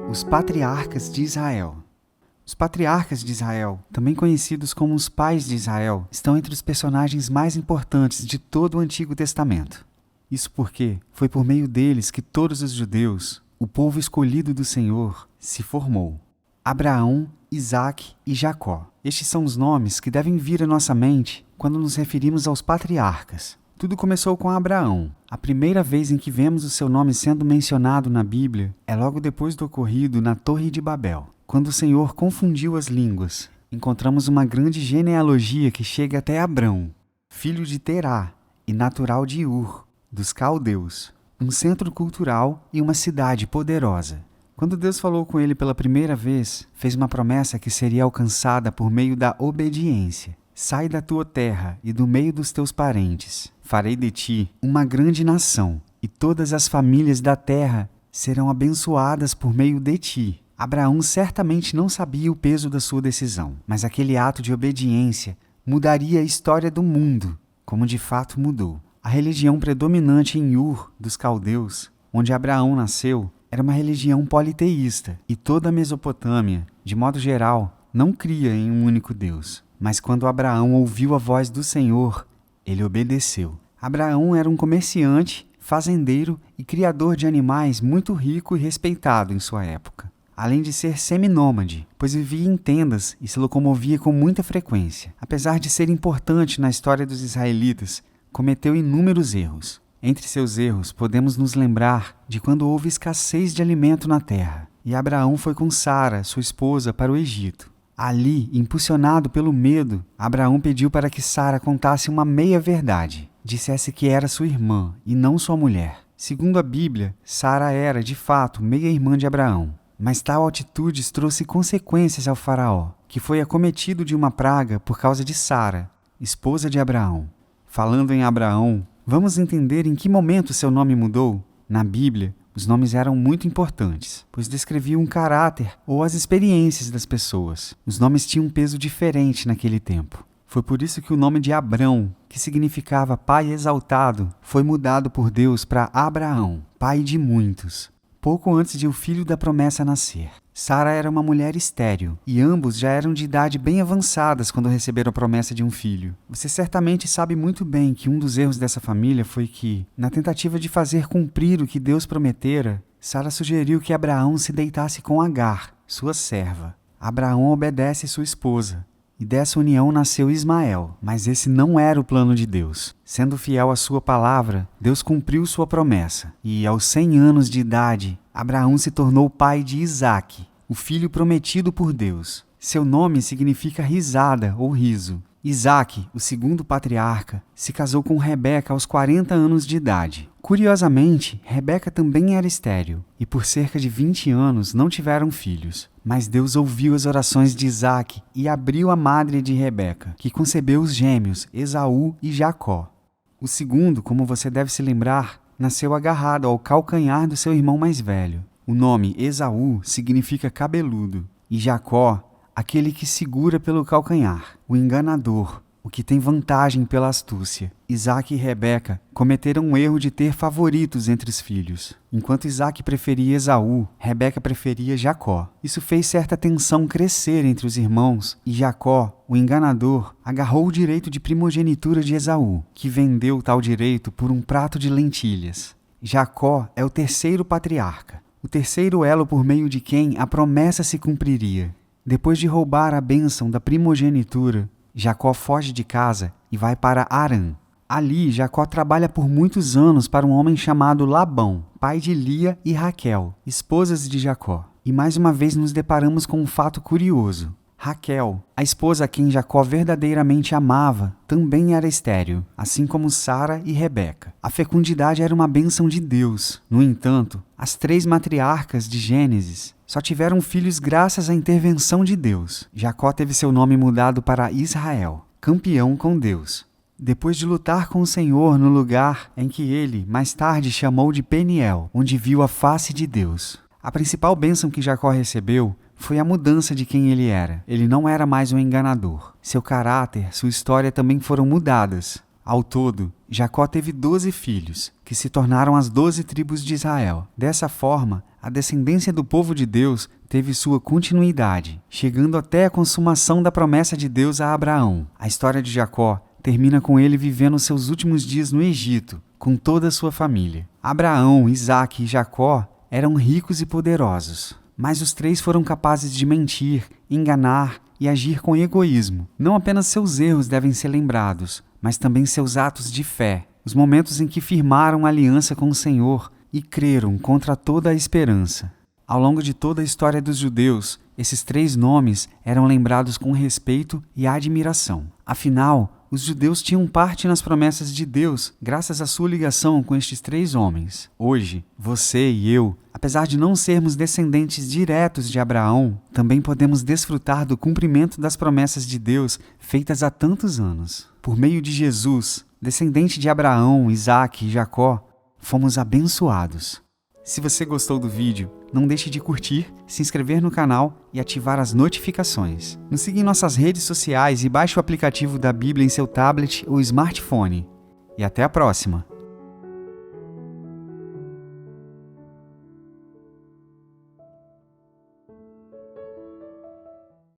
Os patriarcas de Israel. Os patriarcas de Israel, também conhecidos como os pais de Israel, estão entre os personagens mais importantes de todo o Antigo Testamento. Isso porque foi por meio deles que todos os judeus, o povo escolhido do Senhor, se formou. Abraão, Isaque e Jacó. Estes são os nomes que devem vir à nossa mente quando nos referimos aos patriarcas. Tudo começou com Abraão. A primeira vez em que vemos o seu nome sendo mencionado na Bíblia é logo depois do ocorrido na Torre de Babel, quando o Senhor confundiu as línguas. Encontramos uma grande genealogia que chega até Abrão, filho de Terá e natural de Ur, dos caldeus, um centro cultural e uma cidade poderosa. Quando Deus falou com ele pela primeira vez, fez uma promessa que seria alcançada por meio da obediência. Sai da tua terra e do meio dos teus parentes. Farei de ti uma grande nação, e todas as famílias da terra serão abençoadas por meio de ti. Abraão certamente não sabia o peso da sua decisão, mas aquele ato de obediência mudaria a história do mundo, como de fato mudou. A religião predominante em Ur, dos caldeus, onde Abraão nasceu, era uma religião politeísta, e toda a Mesopotâmia, de modo geral, não cria em um único Deus. Mas quando Abraão ouviu a voz do Senhor, ele obedeceu. Abraão era um comerciante, fazendeiro e criador de animais muito rico e respeitado em sua época. Além de ser seminômade, pois vivia em tendas e se locomovia com muita frequência. Apesar de ser importante na história dos israelitas, cometeu inúmeros erros. Entre seus erros, podemos nos lembrar de quando houve escassez de alimento na terra, e Abraão foi com Sara, sua esposa, para o Egito. Ali, impulsionado pelo medo, Abraão pediu para que Sara contasse uma meia-verdade. Dissesse que era sua irmã e não sua mulher. Segundo a Bíblia, Sara era, de fato, meia-irmã de Abraão. Mas tal atitude trouxe consequências ao faraó, que foi acometido de uma praga por causa de Sara, esposa de Abraão. Falando em Abraão, vamos entender em que momento seu nome mudou? Na Bíblia, os nomes eram muito importantes, pois descreviam o caráter ou as experiências das pessoas. Os nomes tinham um peso diferente naquele tempo. Foi por isso que o nome de Abrão, que significava pai exaltado, foi mudado por Deus para Abraão, pai de muitos, pouco antes de o filho da promessa nascer. Sara era uma mulher estéril, e ambos já eram de idade bem avançadas quando receberam a promessa de um filho. Você certamente sabe muito bem que um dos erros dessa família foi que, na tentativa de fazer cumprir o que Deus prometera, Sara sugeriu que Abraão se deitasse com Agar, sua serva. Abraão obedece sua esposa, e dessa união nasceu Ismael, mas esse não era o plano de Deus. Sendo fiel à sua palavra, Deus cumpriu sua promessa, e aos 100 anos de idade, Abraão se tornou pai de Isaque, o filho prometido por Deus. Seu nome significa risada ou riso. Isaque, o segundo patriarca, se casou com Rebeca aos 40 anos de idade. Curiosamente, Rebeca também era estéril, e por cerca de 20 anos não tiveram filhos. Mas Deus ouviu as orações de Isaque e abriu a madre de Rebeca, que concebeu os gêmeos Esaú e Jacó. O segundo, como você deve se lembrar, nasceu agarrado ao calcanhar do seu irmão mais velho. O nome Esaú significa cabeludo, e Jacó, aquele que segura pelo calcanhar, o enganador, o que tem vantagem pela astúcia. Isaque e Rebeca cometeram o erro de ter favoritos entre os filhos. Enquanto Isaque preferia Esaú, Rebeca preferia Jacó. Isso fez certa tensão crescer entre os irmãos, e Jacó, o enganador, agarrou o direito de primogenitura de Esaú, que vendeu tal direito por um prato de lentilhas. Jacó é o terceiro patriarca, o terceiro elo por meio de quem a promessa se cumpriria. Depois de roubar a bênção da primogenitura, Jacó foge de casa e vai para Harã. Ali, Jacó trabalha por muitos anos para um homem chamado Labão, pai de Lia e Raquel, esposas de Jacó. E mais uma vez nos deparamos com um fato curioso. Raquel, a esposa a quem Jacó verdadeiramente amava, também era estéril, assim como Sara e Rebeca. A fecundidade era uma bênção de Deus. No entanto, as 3 matriarcas de Gênesis só tiveram filhos graças à intervenção de Deus. Jacó teve seu nome mudado para Israel, campeão com Deus, depois de lutar com o Senhor no lugar em que ele, mais tarde, chamou de Peniel, onde viu a face de Deus. A principal bênção que Jacó recebeu foi a mudança de quem ele era. Ele não era mais um enganador. Seu caráter, sua história também foram mudadas. Ao todo, Jacó teve 12 filhos, que se tornaram as 12 tribos de Israel. Dessa forma, a descendência do povo de Deus teve sua continuidade, chegando até a consumação da promessa de Deus a Abraão. A história de Jacó termina com ele vivendo seus últimos dias no Egito, com toda a sua família. Abraão, Isaque e Jacó eram ricos e poderosos, mas os três foram capazes de mentir, enganar e agir com egoísmo. Não apenas seus erros devem ser lembrados, mas também seus atos de fé, os momentos em que firmaram aliança com o Senhor e creram contra toda a esperança. Ao longo de toda a história dos judeus, esses três nomes eram lembrados com respeito e admiração. Afinal, os judeus tinham parte nas promessas de Deus graças à sua ligação com estes três homens. Hoje, você e eu, apesar de não sermos descendentes diretos de Abraão, também podemos desfrutar do cumprimento das promessas de Deus feitas há tantos anos. Por meio de Jesus, descendente de Abraão, Isaque e Jacó, fomos abençoados. Se você gostou do vídeo, não deixe de curtir, se inscrever no canal e ativar as notificações. Nos siga em nossas redes sociais e baixe o aplicativo da Bíblia em seu tablet ou smartphone. E até a próxima!